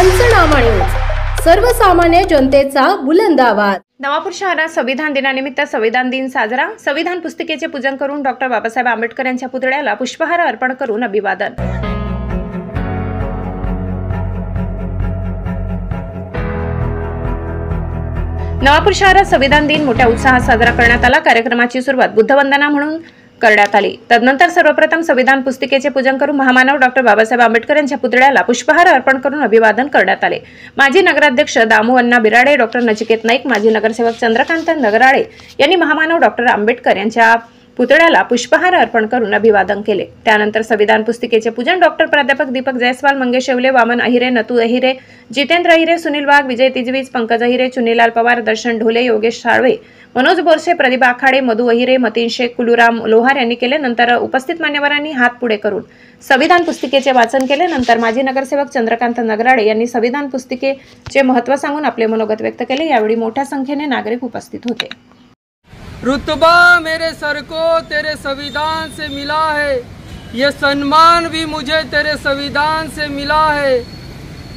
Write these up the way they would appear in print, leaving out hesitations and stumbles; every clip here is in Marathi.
पंचनामा न्यूज, सर्वसामान्य जनतेचा बुलंद आवाज। नवापूर शहरात संविधान दिनानिमित्त संविधान दिन साजरा। संविधान पुस्तिकेचे पूजन करून डॉक्टर बाबासाहेब आंबेडकर यांच्या पुतळ्याला पुष्पहार अर्पण करून अभिवादन। नवापूर शहरात संविधान दिन मोठ्या उत्साहात साजरा करण्यात आला। कार्यक्रमाची सुरुवात बुद्धवंदना म्हणून करण्यात आली। तदनंतर सर्वप्रथम संविधान पुस्तिकेचे पूजन करून महामानव डॉक्टर बाबासाहेब आंबेडकर यांच्या पुतळ्याला पुष्पहार अर्पण करून अभिवादन करण्यात आले। माजी नगराध्यक्ष दामू अण्णा बिराडे, डॉक्टर नचिकेत नाईक, माजी नगरसेवक चंद्रकांत नगराळे यांनी महामानव डॉक्टर आंबेडकर यांच्या पुतळ्याला पुष्पहार अर्पण करून अभिवादन केले। त्यानंतर संविधान पुस्तिकेचे पूजन डॉक्टर प्राध्यापक दीपक जयस्वाल, मंगेश शेवले, वामन अहिरे, नतू अहिरे, जितेंद्र अहिरे, सुनील वाघ, विजय तिजवीज, पंकज अहिरे, चुनीलाल पवार, दर्शन ढोले, योगेश साळवे, मनोज बोरसे, प्रदीप आखाडे, मधु अहिरे, मतीन शेख, कुलूराम लोहार यांनी केले। नंतर उपस्थित मान्यवरांनी हात पुढे करून संविधान पुस्तिकेचे वाचन केले। नंतर माजी नगरसेवक चंद्रकांत नगराळे यांनी संविधान पुस्तिकेचे महत्त्व सांगून आपले मनोगत व्यक्त केले। यावेळी मोठ्या संख्येने नागरिक उपस्थित होते। रुतबा मेरे सर को तेरे संविधान से मिला है, ये सम्मान भी मुझे तेरे संविधान से मिला है,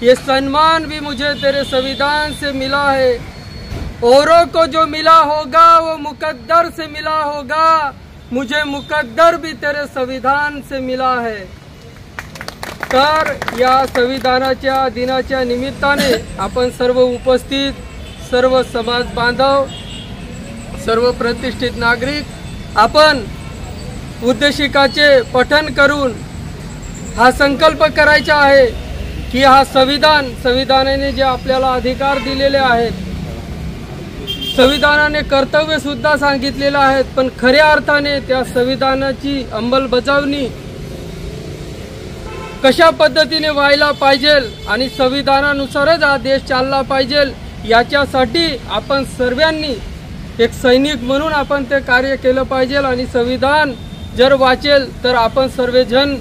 ये सम्मान भी मुझे तेरे संविधान से मिला है। औरों को जो मिला होगा वो मुकद्दर से मिला होगा, मुझे मुकद्दर भी तेरे संविधान से मिला है। तर या संविधानाच्या दिनाच्या निमित्ताने आपण सर्व उपस्थित, सर्व समाज बांधव, सर्व प्रतिष्ठित नागरिक आपण उद्देशिकाचे पठण करून हा संकल्प करायचा आहे की हा संविधानाने जे आपल्याला अधिकार दिलेले आहेत, संविधानाने कर्तव्य सुद्धा सांगितलेले आहेत, पण खऱ्या अर्थाने त्या संविधानाची अंमलबजावणी कशा पद्धतीने व्हायला पाहिजे आणि संविधानानुसारच हा देश चालला पाहिजे, याच्यासाठी आपण सर्वांनी एक सैनिक म्हणून आपण ते कार्य केलं पाहिजे। आणि संविधान जर वाचेल तर आपण सर्वजण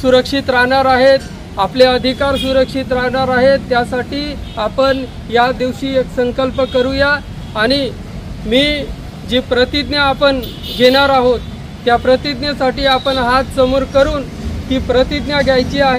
सुरक्षित राहणार आहेत, आपले अधिकार सुरक्षित राहणार आहेत। त्यासाठी आपण या दिवशी एक संकल्प करूया आणि मी जी प्रतिज्ञा आपण घेणार आहोत त्या प्रतिज्ञेसाठी आपण हात समोर करून ती प्रतिज्ञा घ्यायची आहे।